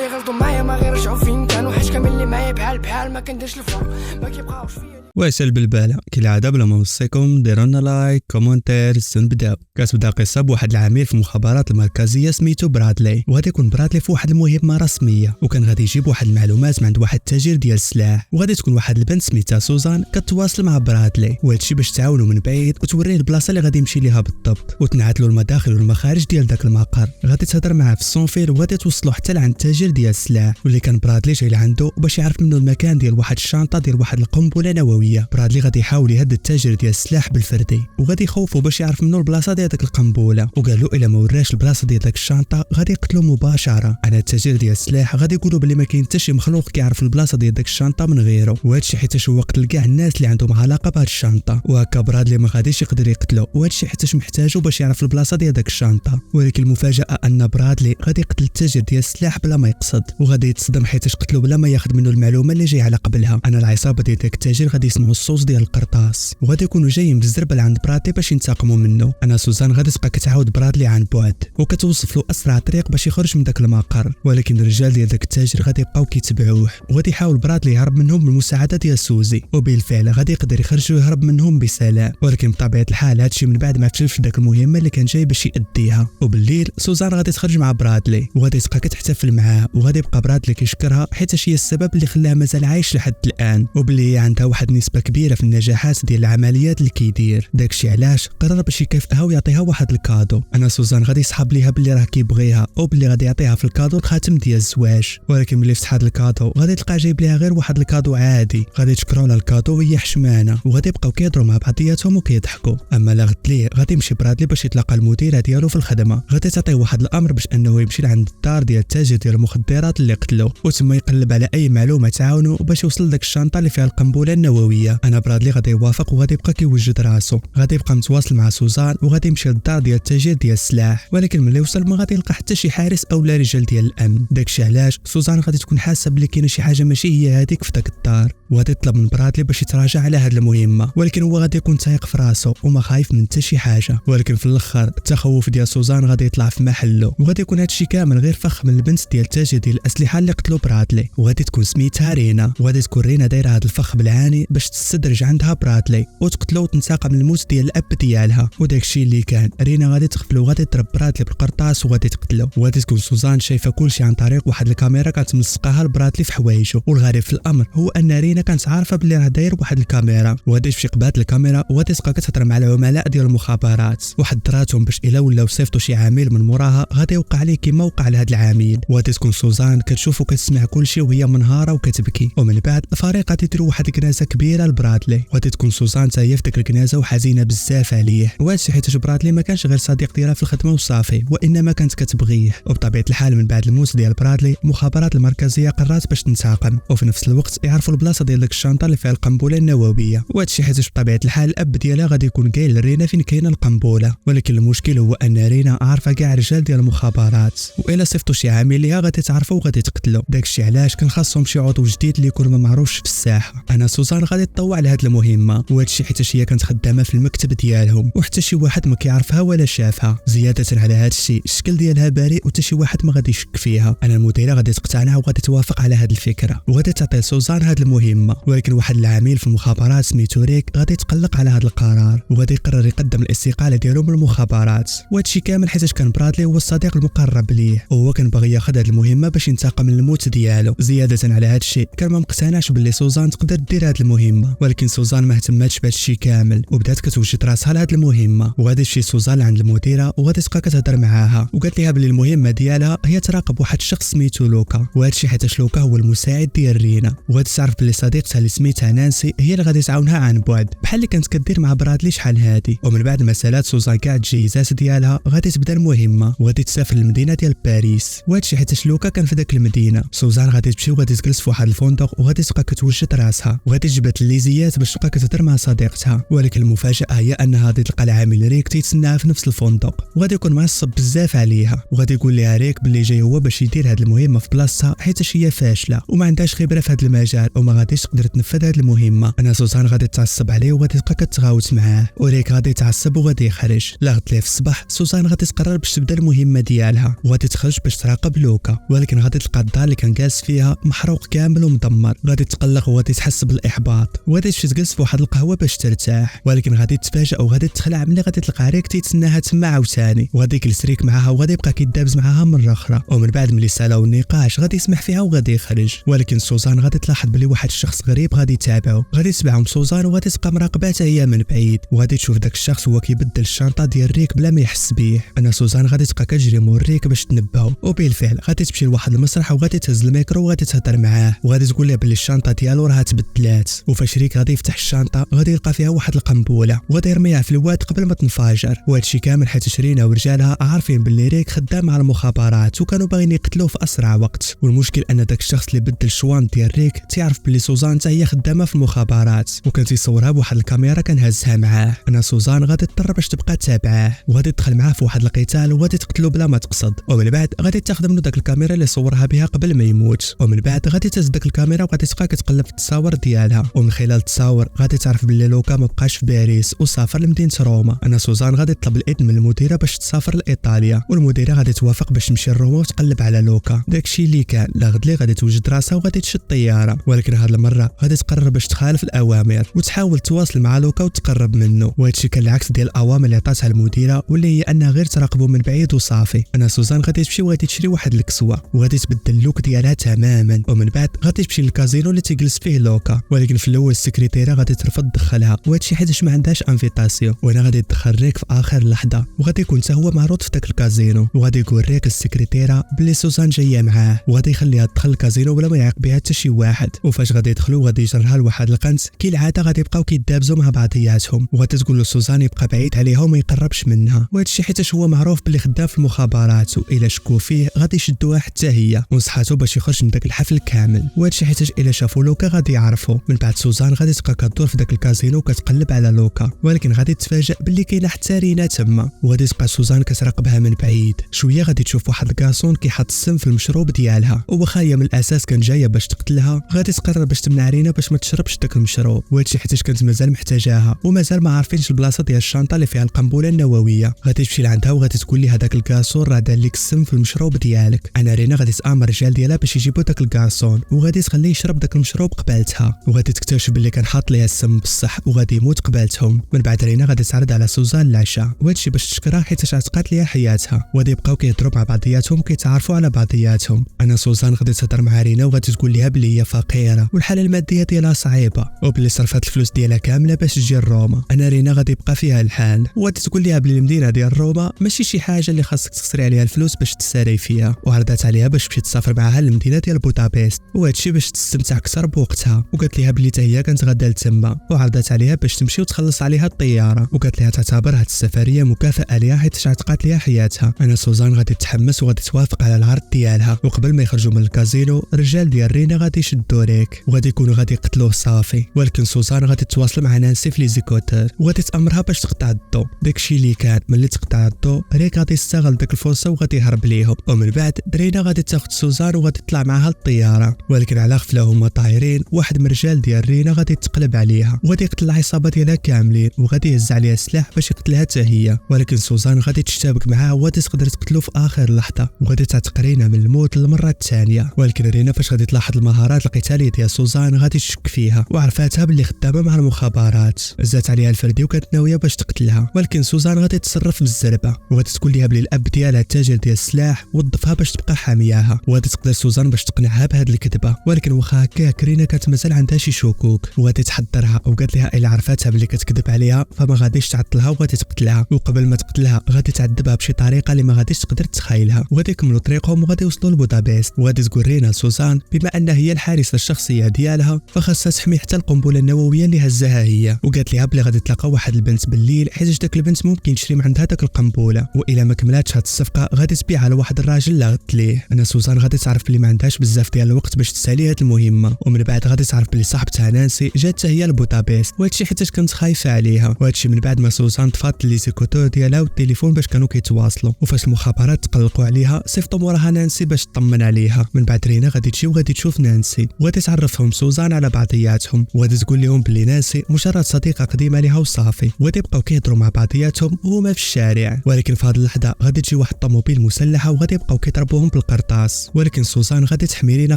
اللي غلطوا معايا ما غير رجعوا فين كانوا، حاج كامل اللي معايا بحال ما كنديرش الفرق ما كيبقاوش فيا. واش البلباله كالعاده بلا ما نوصيكم ديروا لنا لايك كومونتير نبداو. كتبدا قصه بواحد العميل في المخابرات المركزيه سميتو برادلي، وغادي يكون برادلي في واحد المهمه رسميه، وكان غادي يجيب واحد المعلومات من عند واحد التاجر ديال السلاح، وغادي تكون واحد البنت سميتها سوزان كتواصل مع برادلي، وهادشي باش تعاونوا من بعيد وتوريه البلاصه اللي غادي يمشي ليها بالضبط، وتنعتلوا المداخل والمخارج ديال داك المقر. غادي تهضر معاه في الصونفير وغادي توصلوا حتى لعند التاجر ديال السلاح، واللي كان برادلي جاي لعنده باش يعرف منه المكان ديال واحد الشنطه ديال واحد القنبله نوويه. برادلي غادي يحاول يهدد التاجر ديال السلاح بالفردي، وغادي يخوفو باش يعرف منه البلاصه ديال داك القنبله، وقال له الا ما وراش البلاصه ديال داك الشنطه غادي يقتلو مباشره. انا التاجر ديال السلاح غادي يقولوا بلي ما كاين حتى شي مخلوق كيعرف البلاصه ديال داك الشنطه من غيره، وهادشي حيت هو قتل كاع الناس اللي عندهم علاقه بهاد الشنطه، وهكا برادلي ما غاديش يقدر يقتلو، وهادشي حيت محتاجو باش يعرف البلاصه ديال داك الشنطه. ولكن المفاجاه ان برادلي غادي يقتل التاجر ديال السلاح بلا ما يقصد، وغادي يتصدم حيت قتلو بلا ما ياخذ منه المعلومه اللي جاي على قبلها. انا العصابه ديال داك التاجر غادي يسمعوا الصوص ديال القرطاس، وغادي يكونوا جايين بالزربه لعند برادلي باش ينتقموا منه. انا سوزان غادي تبقى كتعاود برادلي عن بعد وكتوصف له اسرع طريق باش يخرج من داك المقر، ولكن الرجال ديال داك التاجر غادي يبقاو كيتبعوه، وغادي يحاول برادلي يهرب منهم بالمساعده ديال سوزي، وبالفعل غادي يقدر يخرج ويهرب منهم بسلام. ولكن بطبيعه الحال هادشي من بعد ما فشلش في داك المهمه اللي كان جاي باش يأديها. وبالليل سوزان غادي تخرج مع برادلي وغادي تبقى كتحتفل معاه، وغادي يبقى برادلي كيشكرها حيت هي السبب اللي خلاها مازال عايش لحد الان، وباللي هي عندها واحد نسبه كبيره في النجاحات ديال العمليات اللي كيدير. داكشي علاش قرر باش يكافئها ويعطيها واحد الكادو. انا سوزان غادي يسحب ليها باللي راه كيبغيها وباللي غادي يعطيها في الكادو الخاتم ديال الزواج، ولكن ملي فتح هذا الكادو غادي تلقى جايب ليها غير واحد الكادو عادي. غادي تشكروا على الكادو وهي حشمانه، وغادي يبقاو كيهضروا مع بعضياتهم وكيضحكوا. اما لا غد ليه غادي يمشي برادلي باش يتلاقى المديره ديالو في الخدمه، غادي تعطيه واحد الامر باش انه يمشي لعند الدار ديال التاجر ديال المخدرات اللي قتلو، وتما يقلب على اي معلومه تعاونوا باش يوصل لداك الشنطه اللي فيها القنبله النوويه. انا برادلي غادي يوافق وغادي يبقى كيوجد راسو، غادي يبقى متواصل مع سوزان وغادي يمشي للدار ديال التاجر ديال السلاح، ولكن ملي وصل ما غادي يلقى حتى شي حارس او لا رجال ديال الامن. داكشي علاش سوزان غادي تكون حاسه بلي كاينه شي حاجه ماشي هي هذيك في داك الدار، وغادي تطلب من برادلي باش يتراجع على هذه المهمه، ولكن هو غادي يكون تايق في راسو وما خايف من حتى شي حاجه. ولكن في الاخر التخوف ديال سوزان غادي يطلع في محله، وغادي يكون هادشي كامل غير فخ من البنت ديال التاجر ديال الاسلحه اللي قتلو برادلي، وغادي تكون سميتها رينا، وغادي تكون رينا دايره هذا الفخ بالعاني باش تستدرج عندها برادلي وتقتلو وتنتقم من الموت ديال الاب ديالها. وداكشي اللي كان رينا غادي تغفل وغادي تضرب برادلي بالقرطاس وغادي تقتلو، وغادي تكون سوزان شايفه كلشي عن طريق واحد الكاميرا كانت ملصقاها لبرادلي في حوايجو. والغريب في الامر هو ان رينا كانت عارفه بلي راه داير واحد الكاميرا، وغادي تمشي قبات الكاميرا وغادي تبقى كتهضر مع العملاء ديال المخابرات وحضراتهم باش الا ولاو صيفطوا شي عميل من موراها غادي يوقع عليه كيما وقع لهاد العميل. وغادي تكون سوزان كتشوف وكتسمع كلشي وهي منهاره وكتبكي. ومن بعد الفريق غادي يديروا واحد الكنازه كبيره لبرادلي، وغادي تكون سوزان حتى هي في ديك الكنازه وحزينه بزاف عليه، وهادشي حيت برادلي ما كانش غير صديق ديالها في الخدمه وصافي، وانما كانت كتبغيه. وبطبيعه الحال من بعد الموت ديال برادلي المخابرات المركزيه قررت باش تنتقم، وفي نفس الوقت يعرفوا البلاصه ديال داك الشنطه اللي فيها القنبله النوويه، وهادشي حيت بطبيعه الحال الاب ديالها غادي يكون قايل لرينا فين كاينه القنبله. ولكن المشكل هو ان رينا عارفه كاع رجال ديال المخابرات، والا صيفطوا شي عامل ليها غادي تعرفوا وغادي تقتلو. داكشي علاش كان خاصهم شي عضو جديد اللي يكون ما معروفش في الساحه. انا سوزان غادي تطوع لهاد المهمه، وهادشي حيت هي كانت خدامه في المكتب ديالهم وحتى شي واحد ما كيعرفها ولا شافها. زياده على هادشي الشكل ديالها بريء وحتى شي واحد ما غادي يشك فيها. انا المديره غادي تقتنع وغادي توافق على هاد الفكره وغادي تعطي سوزان هاد المهمه، ولكن واحد العميل في المخابرات سميتو ريك غادي يتقلق على هاد القرار وغادي يقرر يقدم الاستقاله ديالو من المخابرات. وهادشي كامل حيت كان برادلي هو الصديق المقرب ليه، وهو كان باغي ياخذ هاد المهمه باش ينتقم من الموت ديالو. زياده على هادشي كان ما مقتنعش باللي سوزان تقدر دير هاد المهمه، ولكن سوزان ما اهتماتش بهادشي كامل وبدات كتوجد راسها لهاد المهمه. وغادي تمشي سوزان عند المديره وغادي تبقى كتهضر معاها، وقالت ليها بلي المهمه ديالها هي تراقب واحد الشخص سميتو لوكا، وهادشي حيت لوكا هو المساعد ديال رينا، وغادي تعرف بلي صديقتها اللي سميتها نانسي هي اللي غادي تعاونها عن بعد بحال اللي كانت كدير مع برادلي شحال هادي. ومن بعد ما سالات سوزان كاع التجهيزات ديالها غادي تبدا المهمه وغادي تسافر للمدينه ديال باريس، وهادشي حيت لوكا كان في داك المدينه. سوزان غادي تمشي وغادي تجلس في واحد الفندق وغادي تبقى كتوجد راسها وغادي تجبد الليزيات باش تبقى كتهضر مع صديقتها. ولكن المفاجاه هي انها غادي تلقى العامل ريك تيتسناها في نفس الفندق وغادي يكون معصب بزاف عليها وغادي يقول لها ريك باللي جاي هو باش يدير هاد المهمه في بلاصتها حيت هي فاشله وما عندهاش خبره في هاد المجال وما غاديش تقدر تنفذ هاد المهمه. انا سوزان غادي تعصب عليه وغادي تبقى كتغاوت معاه وريك غادي يتعصب وغادي يخرج. لا غد ليه في الصباح سوزان غادي تقرر باش تبدا المهمه ديالها وغادي تخرج باش تراقب لوكا. ولكن غادي تلقى الدار اللي كان جالس فيها محروق كامل ومدمر. غادي تقلق وغادي تحس بالاحباط وغادي تمشي تجلس في واحد القهوه باش ترتاح. ولكن غادي تتفاجئ وغادي تخلع ملي غادي تلقى ريك تيتسناها تما عاوتاني وغادي يجلس ريك معاها وغادي يبقى كيدابز معاها مره اخرى. ومن بعد ملي سالاو النقاش غادي يسمح فيها وغادي يخرج. ولكن سوزان غادي تلاحظ بلي واحد الشخص غريب غادي يتابعه. غادي تتبعهم سوزان وغادي تبقى مراقباتها هي من بعيد وغادي تشوف داك الشخص هو كيبدل الشنطه ديال ريك بلا ما يحس بيه. انا سوزان غادي تبقى كتجري مور ريك باش تنبهو وبالفعل غادي تمشي لواحد المسرح وغادي تهز الميكرو وغادي تهضر معاه وغادي تقول له بلي الشنطه ديالو راها تبدلات. وفاش ريك غادي يفتح الشنطه غادي يلقى فيها واحد القنبله وغادي يرميها في الواد قبل ما تنفجر. وهادشي كامل حيت شيرينا ورجالها عارفين بلي ريك خدام مع المخابرات وكانوا باغيين يقتلوه في اسرع وقت. والمشكل ان داك الشخص اللي بدل الشوان ديال ريك تعرف بلي سوزان حتى هي خدامه في المخابرات وكان تيصورها بواحد الكاميرا كان هازها معاه. انا سوزان غادي تضطر باش تبقى تابعاه وغادي تدخل معاه في واحد القتال وغادي تقتلو بلا ما تقصد. ومن بعد غادي تاخذ منه داك الكاميرا اللي صورها بها قبل ما يموت. ومن بعد غادي تهز داك الكاميرا وغادي تبقى كتقلب في التصاور ديالها ومن خلال التصاور غادي تعرف بلي لوكا ما بقاش في باريس وسافر لمدينه روما. انا سوزان غادي تطلب الاذن من المديره باش تسافر لايطاليا والمديره غادي توافق باش تمشي لروما وتقلب على لوكا. داكشي اللي كان لا غد لي غادي توجد راسها وغادي تشد طياره. ولكن هاد المره غادي تقرر باش تخالف الاوامر وتحاول تواصل مع لوكا وتقرب منه. وهادشي كان العكس ديال الاوامر اللي عطاتها المديره واللي هي انها غير تراقبه من بعيد وصافي. انا سوزان غادي تمشي وغادي تشري واحد الكسوه وغادي تبدل اللوك ديالها تماما. ومن بعد غادي تمشي للكازينو اللي تيجلس فيه لوكا. ولكن في الاول السكرتيره غادي ترفض تدخلها وهادشي حيت ما عندهاش انفيتاسيون. وهنا غادي تدخل ريك في اخر لحظه وغادي يكون حتى هو معروض في داك الكازينو وغادي يقول ريك السكرتيره بلي سوزان جايه معاه وغادي يخليها تدخل الكازينو بلا ما يعاق بها حتى شي واحد. وفاش غادي يدخلوا غادي يجرها لواحد القنت كالعاده غادي يبقاو كيدابزوا مع بعضياتهم وغادي تقول له سوزان يبقى بعيد عليها وما يقربش منها. وهادشي حيت هو معروف بلي خدام في المخابرات والا شكوا فيه غادي يشدوها حتى هي ونصحاتو باش يخرج من داك الحفل كامل. وهادشي حيت الا شافوا لوكا غادي يعرفوا. من بعد سوزان غادي تبقى كدور في داك الكازينو وكتقلب على لوكا ولكن غادي تتفاجئ باللي كاينه حتى رينا تما وغادي تبقى سوزان كتراقبها من بعيد. شويه غادي تشوف واحد الكاسون كيحط السم في المشروب ديالها وواخا هي من الاساس كان جايه باش تقتلها غادي تقرر باش تمنع رينا باش ما تشربش داك المشروب. وهادشي حيت كانت مازال محتاجاها ومازال ما عارفينش البلاصه ديال الشنطه اللي فيها القنبله النوويه. غادي تمشي لعندها وغادي تقول لي هذاك الكاسون راه دار لك السم في المشروب ديالك. انا رينا غادي تامر الرجال ديالها باش يجيبوا داك الكاسون وغادي تخليه يشرب داك المشروب قبالتها وغادي تكتشف باللي كان حاط ليها السم بصح وغادي يموت قبالتهم. من بعد رينا غادي تعرض على سوزان العشاء وهادشي باش تشكرها حيت عتقات ليها حياتها وغادي يبقاو كيهضروا مع بعضياتهم وكيتعرفوا على بعضياتهم. انا سوزان غادي تهضر مع رينا وغادي تقول لها بلي هي فقيره والحاله الماديه ديالها صعيبه وبلي صرفات الفلوس ديالها كامله باش تجي لروما. انا رينا غادي يبقى فيها الحال وغادي تقول لها بلي المدينه ديال روما ماشي شي حاجه اللي خاصك تخسري عليها الفلوس باش تساري فيها وعرضات عليها باش تمشي تسافر معها للمدينه ديال بودابست وهادشي باش تستمتع اكثر بوقتها. وقالت لها بلي حتى هي كانت غادا لتما وعرضات عليها باش تمشي وتخلص عليها الطياره وقالت لها تعتبر هاد السفريه مكافاه ليها حيت عتقات ليها حياتها. انا سوزان غادي تحمس وغادي توافق على العرض ديالها وقبل ما يخرجوا من الكازينو الرجال ديال رينا غادي يشدوا ريك وغادي يكونوا غادي يقتلوه صافي. ولكن سوزان غادي تواصل مع نانسي في ليزيكوتور وغادي تامرها باش تقطع الضو. داكشي اللي كان ملي تقطع الضو ريك غادي يستغل داك الفرصه وغادي يهرب ليهم. ومن بعد رينا غادي تاخذ سوزان وغادي تطلع معها للطياره ولكن على غفله هما طايرين واحد من الرجال ديال رينا غادي يتقلب عليها وغادي يقتل العصابه ديالها كاملين وغادي يهز عليها السلاح باش يقتلها حتى هي. ولكن سوزان غادي تشتبك معاه وغادي تقدر تقتلو في اخر لحظه وغادي تعتق رينا من الموت للمره الثانيه. ولكن رينا فاش غادي تلاحظ المهارات القتاليه ديال سوزان غادي تشك فيها وعرفاتها باللي خدامه مع المخابرات. هزات عليها الفردي وكانت ناويه باش تقتلها ولكن سوزان غادي تتصرف بالزربه وغادي تقول لها بلي الاب ديالها تاجر ديال السلاح وظفها باش تبقى حامياها وغادي تقدر سوزان باش تقنعها بهاد الكذبه. ولكن واخا هكاك رينا كانت مازال عندها شي شكوك وغادي تحضرها وقالت لها الا عرفاتها بلي كتكذب عليها فما غاديش تعطلها وغادي تقتلها وقبل ما تقتلها غادي تعذبها بشي طريقه اللي ما غاديش تقدر تتخيلها وغادي يكملوا طريقهم وغادي يوصلوا لبودابست. وغادي تقول رينا لسوزان بما انها هي الحارسه الشخصيه ديالها فخاصها تحمي حتى القنبله النوويه اللي هزاها هي وقالت لها بلي غادي تلاقى واحد البنت بالليل حيت داك البنت ممكن تشري من عندها داك القنبله والا ما كملاتش هاد الصفقه غادي تبيعها لواحد الراجل اللي غدت ليه. انا سوزان غادي تعرف بلي ما عندهاش بزاف ديال الوقت باش تسالي هاد المهمه. ومن بعد غادي تعرف بلي صاحبتها نانسي جات حتى هي لبودابست، وهادشي حيت كانت خايفه عليها. وهادشي من بعد ما سوزان طفات لي سيكوتور ديالها والتليفون باش كانوا كيتواصلوا. وفاش المخابرات تقلقوا عليها صيفطوا موراها نانسي باش تطمن عليها. من بعد رينا غادي تجي وغادي تشوف نانسي وغادي تعرفهم سوزان على بعضياتهم، وغادي تقول لهم بلي نانسي مجرد صديقه قديمه ليها وصافي، وغادي يبقاو كيهضروا مع بعضياتهم وهما في الشارع. ولكن في هذه اللحظه غادي تجي واحد الطوموبيل مسلحه وغادي يبقاو كيضربوهم بالقرطاس. ولكن سوزان غادي تحمي رينا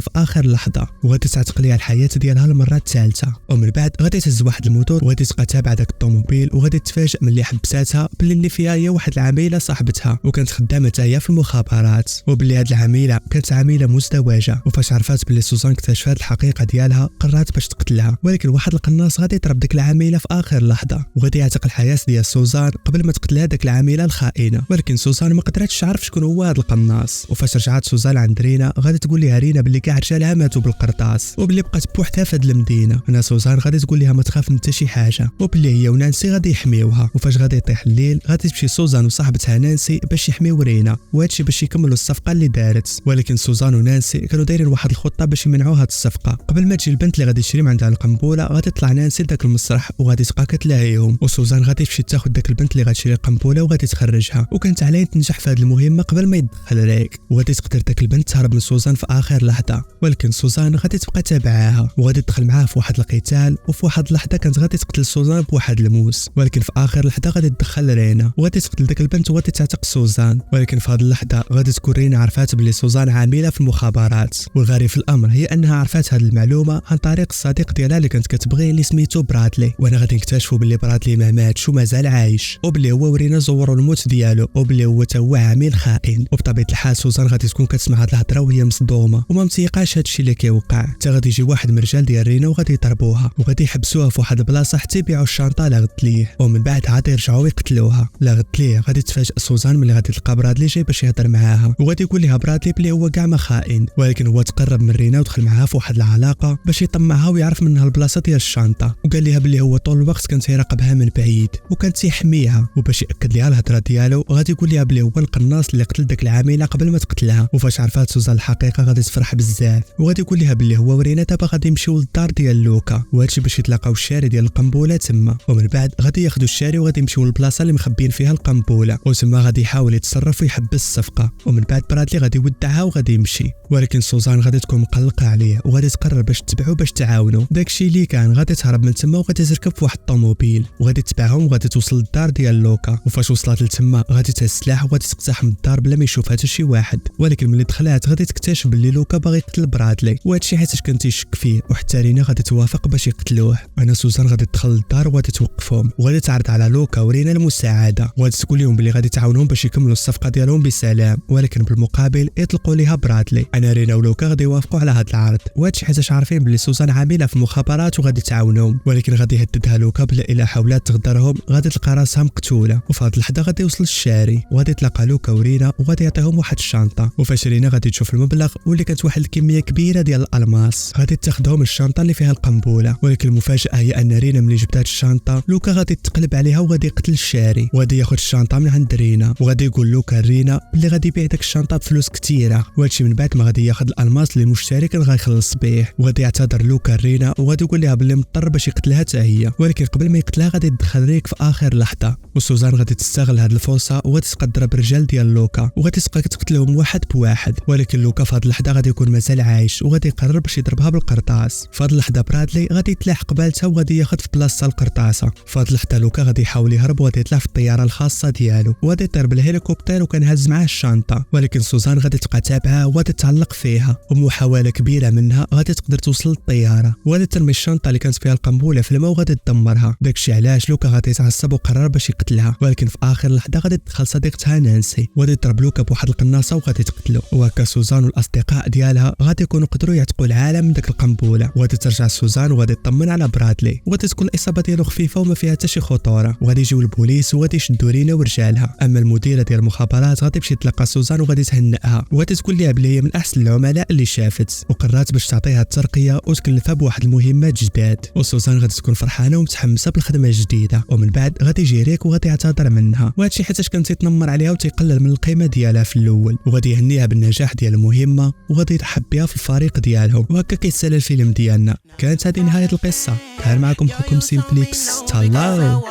في اخر لحظه وغادي تعتق ليها الحياه ديالها المره الثالثه. ومن بعد غادي تهز واحد الموتور وغادي تبقى تابعه داك الطوموبيل، وغادي تفاجئ ملي حبساتها بلي اللي فيها هي واحد العميله صاحبتها وكانت خدامه حتى هي في المخابرات، وبلي هاد العميله كانت عميله مزدوجه. وفاش عرفات بلي سوزان اكتشفت الحقيقه ديالها قررت باش تقتلها. ولكن واحد القناص غادي يضرب ديك العميله في اخر لحظه وغادي يعتق الحياه ديال سوزان قبل ما تقتلها داك العميله الخائنه. ولكن سوزان ما قدرتش تعرف شكون هو هذا القناص. وفاش رجعت سوزان عند رينا غادي تقول لها رينا بلي كاع رجالها ماتوا بالقرطاس وبلي بقات بوحدها في هذه المدينه. هنا سوزان غادي تقول لها ما تخاف من حتى شي حاجه وبلي هي ونانسي غادي يحميوها. وفاش غادي يطيح الليل غادي تمشي سوزان وصاحبتها نانسي باش يحميو رينا، وهادشي باش يكملوا الصفقه اللي دارت. ولكن سوزان ونانسي كانوا دايرين واحد الخطه باش يمنعوا هاد الصفقه. قبل ما تجي البنت اللي غادي تشري من عندها القنبله غادي تطلع نانسي لذاك المسرح وغادي تبقى كتلاهيهم، وسوزان غادي تمشي تاخذ داك البنت اللي غتشري القنبله وغادي تخرجها. وكانت عليه تنجح في هذه المهمه قبل ما يدخل ريك، وغادي تقدر داك البنت تهرب من سوزان في اخر لحظه. ولكن سوزان غادي تبقى تابعاها وغادي تدخل معاها في واحد القتال، وفي واحد اللحظه كانت غادي تقتل سوزان بواحد الموس. ولكن في اخر لحظه غادي تدخل رينا وغادي تقتل داك البنت وغادي تعتق سوزان. ولكن في هذه اللحظه غادي تكون رينا عرفات بلي سوزان عامله في المخابرات، والغريب في الامر هي انها عرفات هذه المعلومه عن طريق الصديق ديالها اللي كانت كتبغيه اللي سميتو برادلي. وانا غادي نكتشفوا بلي برادلي ما ماتش ومازال عايش، وبلي هو ورينا زوروا الموت ديالو، وبلي هو تا هو عامل خائن. وبطبيعه الحال سوزان غادي تكون كتسمع هذه الهضره وهي مصدومه وما متيقاش هادشي اللي كيوقع. حتى غادي يجي واحد من رجال ديال رينا وغادي يضربوها وغادي يحبسوها في واحد البلاصه حتى يبيعوا الشنطه لا غتليه، ومن بعد عاد يرجعوا يقتلوها. لا غتليه غادي تفاجئ سوزان ملي غادي تلقى برادلي جاي باش يهضر معاها، وغادي يقول لها برادلي بلي هو كاع ما خائن، ولكن هو تقرب من رينا ودخل معاها في واحد العلاقه باش يطمعها ويعرف منها البلاصه ديال الشنطه. وقال لها بلي هو طول الوقت كان تيراقبها من بعيد وكان تيحميها، وباش ياكد لها الهضره ديالو غادي يقول لها بلي هو القناص اللي قتل داك العامله قبل ما تقتلها. وفاش عرفات سوزان الحقيقه غادي تفرح بزاف وغادي يقول لها بلي هو ورينا دابا غادي يمشيو للدار ديال لوكا، وهادشي باش يتلاقاو الشاري ديال القنبله تما. ومن بعد غادي ياخذوا الشاري وغادي يمشيو للبلاصه اللي مخبين فيها القنبله، وتما غادي يحاول يتصرف ويحبس الصفقه. ومن بعد برادلي غادي يودعها وغادي يمشي، ولكن سوزان غادي تكون مقلقه عليه وغادي تقرر باش تتبعو باش تعاونوا. داكشي اللي كان غادي تهرب من تما وغادي تركب في واحد الطوموبيل وغادي تتبعهم وغادي توصل للدار ديال لوكا. وفاش وصلت لتما غادي تهز السلاح وغادي تقتحم الدار بلا ما يشوفها حتى شي واحد. ولكن ملي دخلات غادي تكتشف بلي لوكا باغي يقتل برادلي، وهادشي حيت كان تيشك فيه، وحتى رينا غادي توافق باش يقتلوه. انا سوزان غادي تدخل للدار وغادي توقفهم وغادي تعرض على لوكا ورينا المساعده، وغادي تقول لهم بلي غادي تعاونهم باش يكملوا الصفقه ديالهم بسلام، ولكن بالمقابل يطلقوا ليها برادلي. انا رينا ولوكا غادي يوافقوا على هذا العرض، وهادشي حيت عارفين بلي سوزان عامله في المخابرات وغادي تعاونهم. ولكن غادي يهددها لوكا بلا الا حاولات تغدرهم غادي تلقى راسها مقتوله. وفي هذه اللحظه غادي يوصل الشاري وغادي تلاقى لوكا ورينا وغادي يعطيهم واحد الشنطه. وفاش رينا غادي تشوف المبلغ واللي كانت واحد الكميه كبيره ديال الالماس غادي تاخذهم الشنطه اللي فيها القنبله. ولكن المفاجاه هي ان رينا ملي جبدات الشنطه لوكا غادي تقلب عليها وغادي يقتل الشاري وغادي ياخذ الشنطه من عند رينا، وغادي يقول لوكا رينا بلي غادي يبيع داك الشنطه بفلوس كثيره، وهادشي من بعد ما غادي ياخذ الالماس اللي المشتري كان غيخلص به. وغادي يعتذر لوكا رينا وغادي يقول لها بلي مضطر باش يقتلها حتى هي، ولكن قبل ما يقتلها غادي يدخل ريك في اخر لحظه. وسوزان غادي تستغل هذه الفرصه وغادي تقدر بالرجال ديال لوكا وغادي تبقى كتقتلهم واحد بواحد. ولكن لوكا في هذه اللحظه غادي يكون مازال عايش وغادي يقرر باش يضربها بالقرطاس. في هذه اللحظه برادلي غادي يتلاحق بالتها وغادي ياخذ في بلاصه القرطاسه. في هذه اللحظه لوكا غادي يحاول يهرب وغادي يطلع في الطياره الخاصه ديالو وغادي يطير بالهليكوبتر وكان هاز معاه الشنطه. ولكن سوزان غادي تبقى تابعه وغادي تتعلق فيها، ومحاوله كبيره منها غادي تقدر توصل للطياره وغادي ترمي الشنطه اللي كانت فيها القنبله في الماء وغادي تدمرها. داكشي علاش لوكا غادي يتعصب وقرر باش يقتلها. ولكن في اخر لحظه غادي تدخل صديقتها نانسي وغادي تضرب لوكا بواحد القناصه وغادي تقتلو. وهكا سوزان والاصدقاء ديالها غادي يكونوا قدروا يعتقوا العالم من داك القنبله، وغادي ترجع سوزان وغادي تطمن على برادلي وغادي تكون الاصابه ديالو خفيفه وما فيها حتى شي خطوره. وغادي يجيو البوليس وغادي يشدوا رينا ورجالها. اما المديره ديال المخابرات غادي تمشي تلقى سوزان وغادي تهنئها وغادي تقول لها بلي هي من احسن العملاء اللي شافت، وقررت باش تعطيها الترقيه وتكلفها بواحد المهمات جداد. وسوزان غادي تكون فرحانه ومتحمسه بالخدمه الجديده. ومن بعد غادي يجي ريك وغادي يعتذر منها، وهادشي حيت كان تيتنمر عليها وتيقلل من القيمه ديالها في الاول، وغادي يهنيها بالنجاح ديال المهمه وغادي يرحب بها في الفريق ديالو. ديالهم. وهكا كيتسالى الفيلم ديالنا. كانت هذه نهاية القصة. كان معكم خوكم سيمبليكس. تهلاو.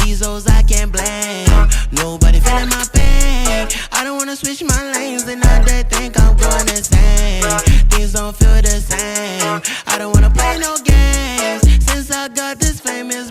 These hoes I can't blame. Nobody feeling my pain. I don't wanna switch my lanes and now they think I'm going insane. Things don't feel the same. I don't wanna play no games since I got this famous.